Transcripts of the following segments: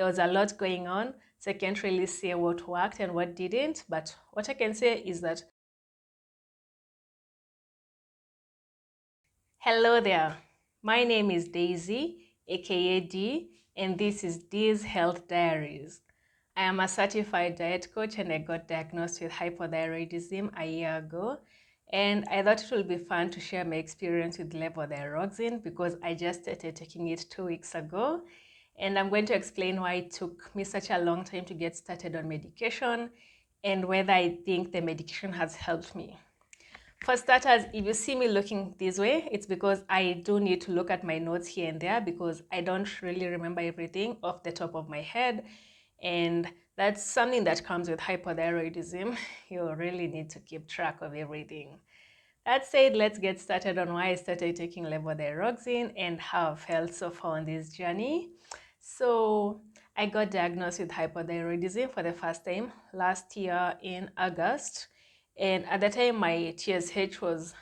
there was a lot going on, so I can't really say what worked and what didn't. But what I can say is that, hello there, my name is Daisy, aka D, and this is D's Health Diaries. I am a certified diet coach and I got diagnosed with hypothyroidism a year ago. And I thought it would be fun to share my experience with levothyroxine because I just started taking it 2 weeks ago. And I'm going to explain why it took me such a long time to get started on medication and whether I think the medication has helped me. For starters, if you see me looking this way, it's because I do need to look at my notes here and there because I don't really remember everything off the top of my head. And that's something that comes with hypothyroidism. You really need to keep track of everything. That said, let's get started on why I started taking levothyroxine and how I've felt so far on this journey. So I got diagnosed with hypothyroidism for the first time last year in August. And at the time, my TSH was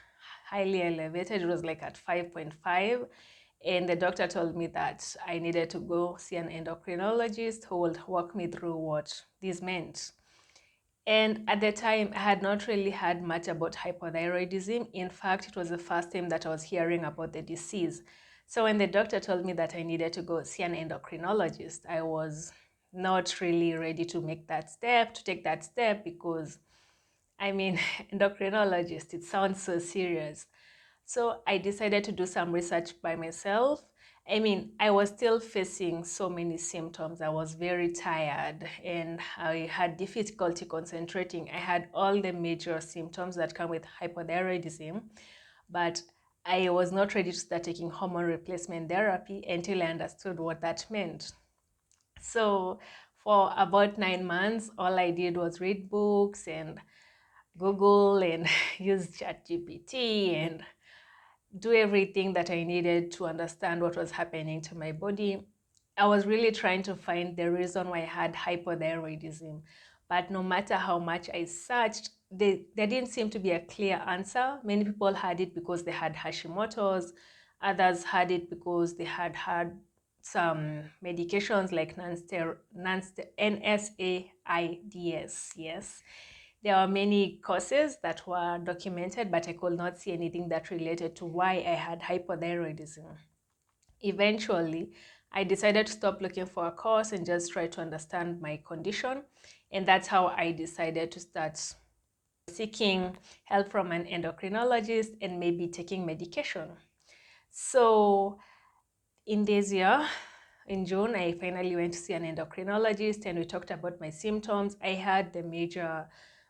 highly elevated. It was like at 5.5. And the doctor told me that I needed to go see an endocrinologist who would walk me through what this meant. And at the time, I had not really heard much about hypothyroidism. In fact, it was the first time that I was hearing about the disease. So when the doctor told me that I needed to go see an endocrinologist, I was not really ready to make that step, to take that step, because I mean, endocrinologist, it sounds so serious. So I decided to do some research by myself. I mean, I was still facing so many symptoms. I was very tired and I had difficulty concentrating. I had all the major symptoms that come with hypothyroidism, but I was not ready to start taking hormone replacement therapy until I understood what that meant. So for about 9 months, all I did was read books and Google and use ChatGPT and do everything that I needed to understand what was happening to my body. I was really trying to find the reason why I had hypothyroidism. But no matter how much I searched, there didn't seem to be a clear answer. Many people had it because they had Hashimoto's. Others had it because they had had some medications like NSAIDs. Yes. There are many causes that were documented, but I could not see anything that related to why I had hypothyroidism. Eventually, I decided to stop looking for a cause and just try to understand my condition. And that's how I decided to start seeking help from an endocrinologist and maybe taking medication. So in this year, in June, I finally went to see an endocrinologist and we talked about my symptoms. I had the major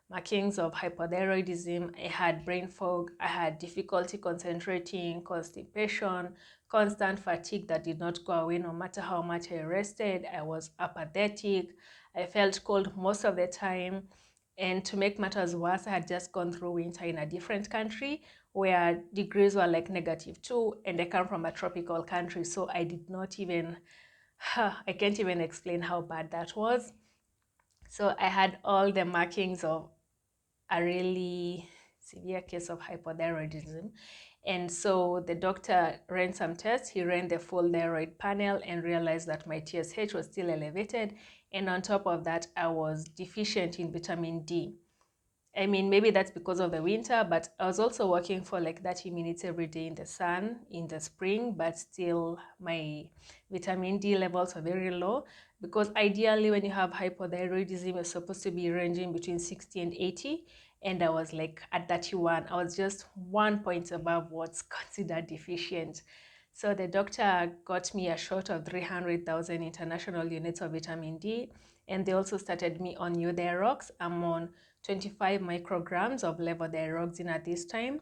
markings of hypothyroidism. I had brain fog. I had difficulty concentrating, constipation, constant fatigue that did not go away no matter how much I rested. I was apathetic. I felt cold most of the time. And to make matters worse, I had just gone through winter in a different country where degrees were like -2, and I come from a tropical country, so I did not even, I can't even explain how bad that was. So I had all the markings of a really severe case of hypothyroidism. And so the doctor ran some tests. He ran the full thyroid panel and realized that my TSH was still elevated. And on top of that, I was deficient in vitamin D. I mean, maybe that's because of the winter, but I was also working for like 30 minutes every day in the sun in the spring, but still my vitamin D levels are very low because ideally when you have hypothyroidism, you're supposed to be ranging between 60 and 80. And I was like at 31. I was just 1 point above what's considered deficient. So the doctor got me a shot of 300,000 international units of vitamin D, and they also started me on Euthyrox. I'm on 25 micrograms of levothyroxine at this time.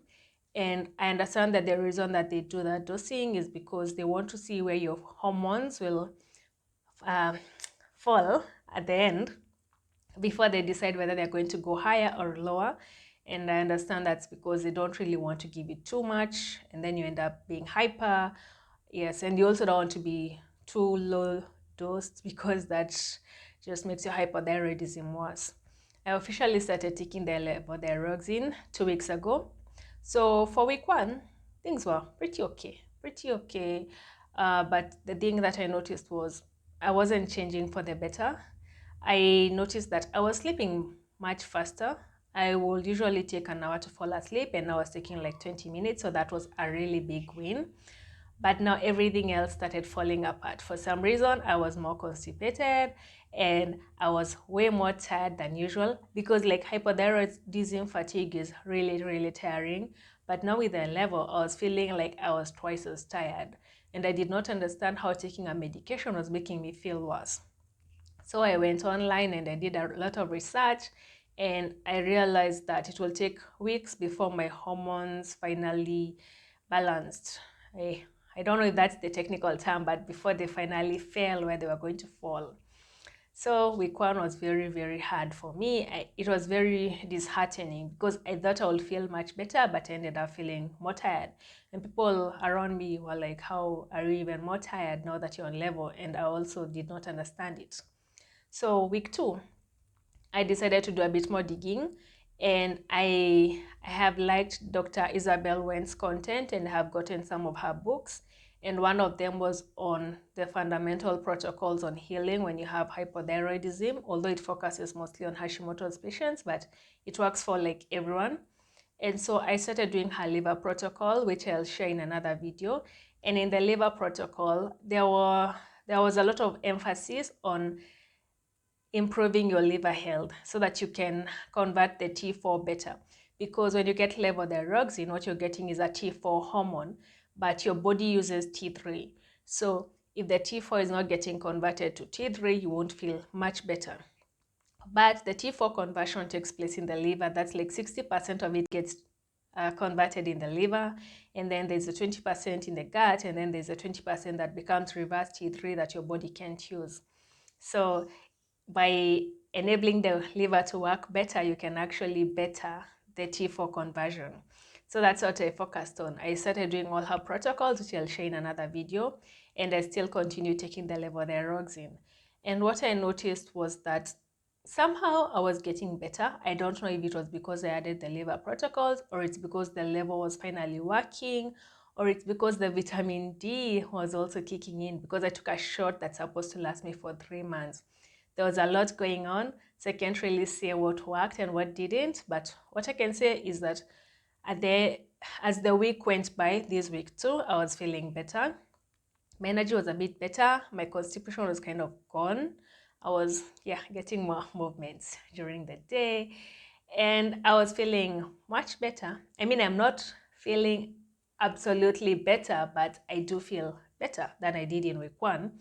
And I understand that the reason that they do that dosing is because they want to see where your hormones will fall at the end before they decide whether they're going to go higher or lower. And I understand that's because they don't really want to give it too much and then you end up being hyper. Yes, and you also don't want to be too low dosed because that just makes your hypothyroidism worse. I officially started taking the levothyroxine 2 weeks ago. So for week 1, things were pretty okay, pretty okay. But the thing that I noticed was I wasn't changing for the better. I noticed that I was sleeping much faster. I would usually take an hour to fall asleep, and I was taking like 20 minutes, so that was a really big win. But now everything else started falling apart. For some reason, I was more constipated and I was way more tired than usual because like hypothyroidism fatigue is really, really tiring. But now with the level, I was feeling like I was twice as tired. And I did not understand how taking a medication was making me feel worse. So I went online and I did a lot of research, and I realized that it will take weeks before my hormones finally balanced. I don't know if that's the technical term, but before they finally fell where they were going to fall. So week one was very, very hard for me. It was very disheartening because I thought I would feel much better, but I ended up feeling more tired. And people around me were like, how are you even more tired now that you're on level? And I also did not understand it. So week two, I decided to do a bit more digging, and I have liked Dr. Isabel Wen's content and have gotten some of her books. And one of them was on the fundamental protocols on healing when you have hypothyroidism, although it focuses mostly on Hashimoto's patients, but it works for like everyone. And so I started doing her liver protocol, which I'll share in another video. And in the liver protocol, there was a lot of emphasis on improving your liver health so that you can convert the T4 better. Because when you get levothyroxine, what you're getting is a T4 hormone, but your body uses T3. So if the T4 is not getting converted to T3, you won't feel much better. But the T4 conversion takes place in the liver. That's like 60% of it gets converted in the liver, and then there's a 20% in the gut, and then there's a 20% that becomes reverse T3 that your body can't use. So by enabling the liver to work better, you can actually better the T4 conversion. So that's what I focused on. I started doing all her protocols, which I'll share in another video, and I still continue taking the levothyroxine. And what I noticed was that somehow I was getting better. I don't know if it was because I added the liver protocols, or it's because the level was finally working, or it's because the vitamin D was also kicking in because I took a shot that's supposed to last me for 3 months. There was a lot going on, so I can't really say what worked and what didn't. But what I can say is that as the week went by, this week too, I was feeling better. My energy was a bit better. My constipation was kind of gone. I was, getting more movements during the day. And I was feeling much better. I mean, I'm not feeling absolutely better, but I do feel better than I did in week one.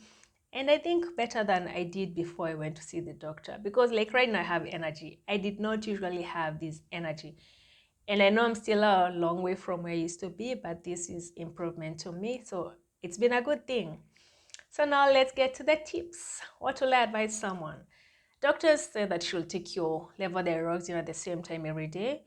And I think better than I did before I went to see the doctor. Because like right now I have energy. I did not usually have this energy. And I know I'm still a long way from where I used to be, but this is improvement to me. So it's been a good thing. So now let's get to the tips. What will I advise someone? Doctors say that you'll take your levothyroxine at the same time every day.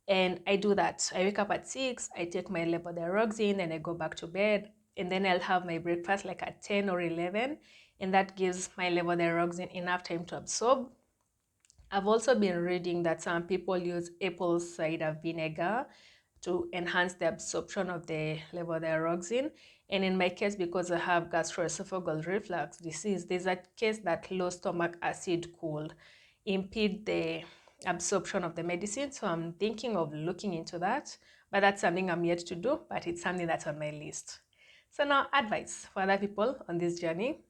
And I do that. I wake up at 6, I take my levothyroxine, and I go back to bed. And then I'll have my breakfast like at 10 or 11. And that gives my levothyroxine enough time to absorb. I've also been reading that some people use apple cider vinegar to enhance the absorption of the levothyroxine. And in my case, because I have gastroesophageal reflux disease, there's a case that low stomach acid could impede the absorption of the medicine. So I'm thinking of looking into that, but that's something I'm yet to do, but it's something that's on my list. So now advice for other people on this journey.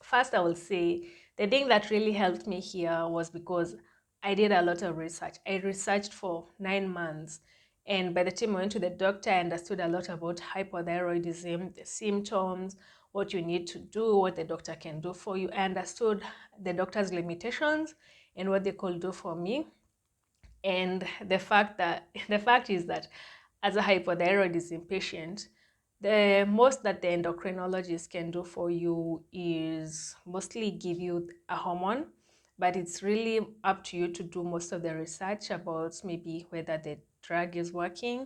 First, I will say the thing that really helped me here was because I did a lot of research. I researched for 9 months. And by the time I went to the doctor, I understood a lot about hypothyroidism, the symptoms, what you need to do, what the doctor can do for you. I understood the doctor's limitations and what they could do for me. And the fact is that as a hypothyroidism patient, the most that the endocrinologist can do for you is mostly give you a hormone, but it's really up to you to do most of the research about maybe whether the drug is working.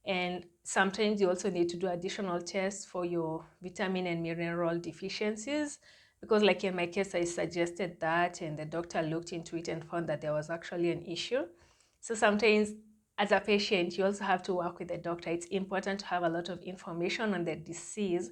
And sometimes you also need to do additional tests for your vitamin and mineral deficiencies, because like in my case, I suggested that and the doctor looked into it and found that there was actually an issue. So sometimes as a patient, you also have to work with the doctor. It's important to have a lot of information on the disease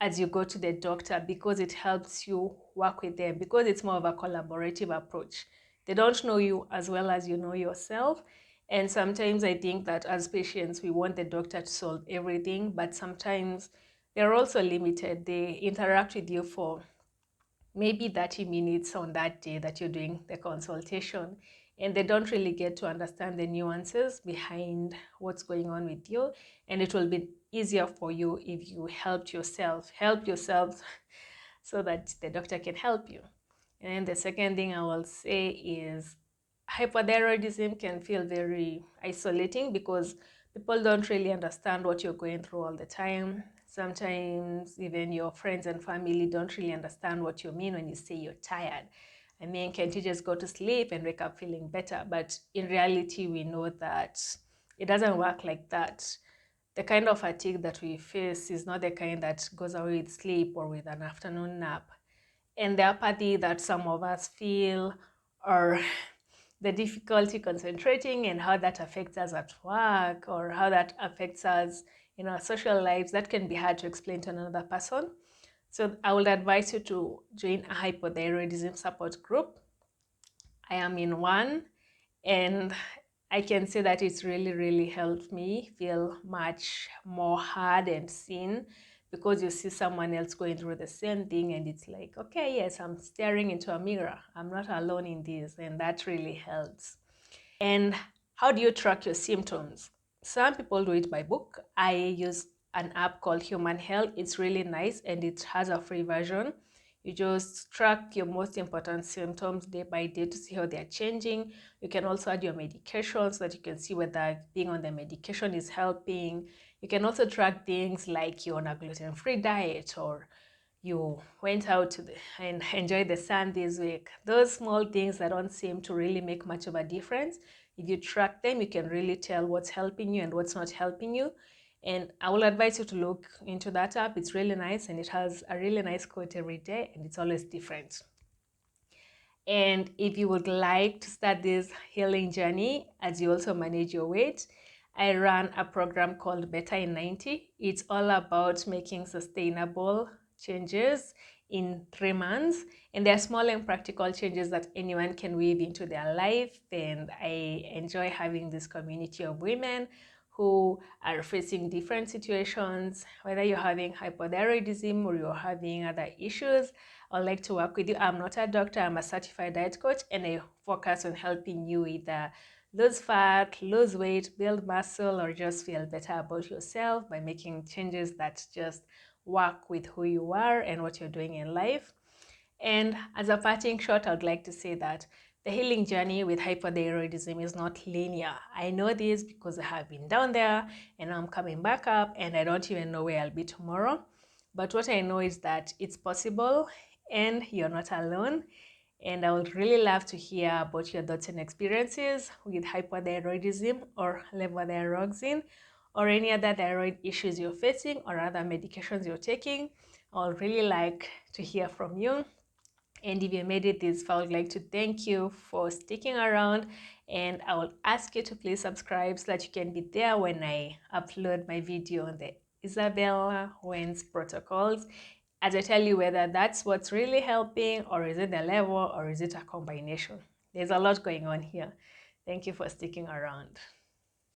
as you go to the doctor, because it helps you work with them, because it's more of a collaborative approach. They don't know you as well as you know yourself. And sometimes I think that as patients, we want the doctor to solve everything, but sometimes they're also limited. They interact with you for maybe 30 minutes on that day that you're doing the consultation, and they don't really get to understand the nuances behind what's going on with you. And it will be easier for you if you help yourself so that the doctor can help you. And the second thing I will say is hypothyroidism can feel very isolating because people don't really understand what you're going through all the time. Sometimes even your friends and family don't really understand what you mean when you say you're tired. I mean, can't you just go to sleep and wake up feeling better? But in reality, we know that it doesn't work like that. The kind of fatigue that we face is not the kind that goes away with sleep or with an afternoon nap. And the apathy that some of us feel, or the difficulty concentrating, and how that affects us at work, or how that affects us in our social lives, that can be hard to explain to another person. So I would advise you to join a hypothyroidism support group. I am in one, and I can say that it's really helped me feel much more heard and seen, because you see someone else going through the same thing and it's like, okay, yes, I'm staring into a mirror. I'm not alone in this, and that really helps. And how do you track your symptoms? Some people do it by book. I use an app called Human Health. It's really nice and it has a free version. You just track your most important symptoms day by day to see how they're changing. You can also add your medications so that you can see whether being on the medication is helping. You can also track things like you're on a gluten-free diet, or you went out and enjoyed the sun this week. Those small things that don't seem to really make much of a difference, if you track them, you can really tell what's helping you and what's not helping you. And I will advise you to look into that app. It's really nice, and it has a really nice quote every day, and it's always different. And if you would like to start this healing journey as you also manage your weight, I run a program called Better in 90. It's all about making sustainable changes in 3 months. And they're small and practical changes that anyone can weave into their life. And I enjoy having this community of women who are facing different situations, whether you're having hypothyroidism or you're having other issues. I'd like to work with you. I'm not a doctor, I'm a certified diet coach, and I focus on helping you either lose fat, lose weight, build muscle, or just feel better about yourself by making changes that just work with who you are and what you're doing in life. And as a parting shot, I would like to say that the healing journey with hypothyroidism is not linear. I know this because I have been down there and I'm coming back up, and I don't even know where I'll be tomorrow. But what I know is that it's possible and you're not alone. And I would really love to hear about your thoughts and experiences with hypothyroidism or levothyroxine, or any other thyroid issues you're facing or other medications you're taking. I would really like to hear from you. And if you made it this far, I would like to thank you for sticking around. And I will ask you to please subscribe so that you can be there when I upload my video on the Isabella Wentz protocols, as I tell you whether that's what's really helping, or is it the level, or is it a combination. There's a lot going on here. Thank you for sticking around.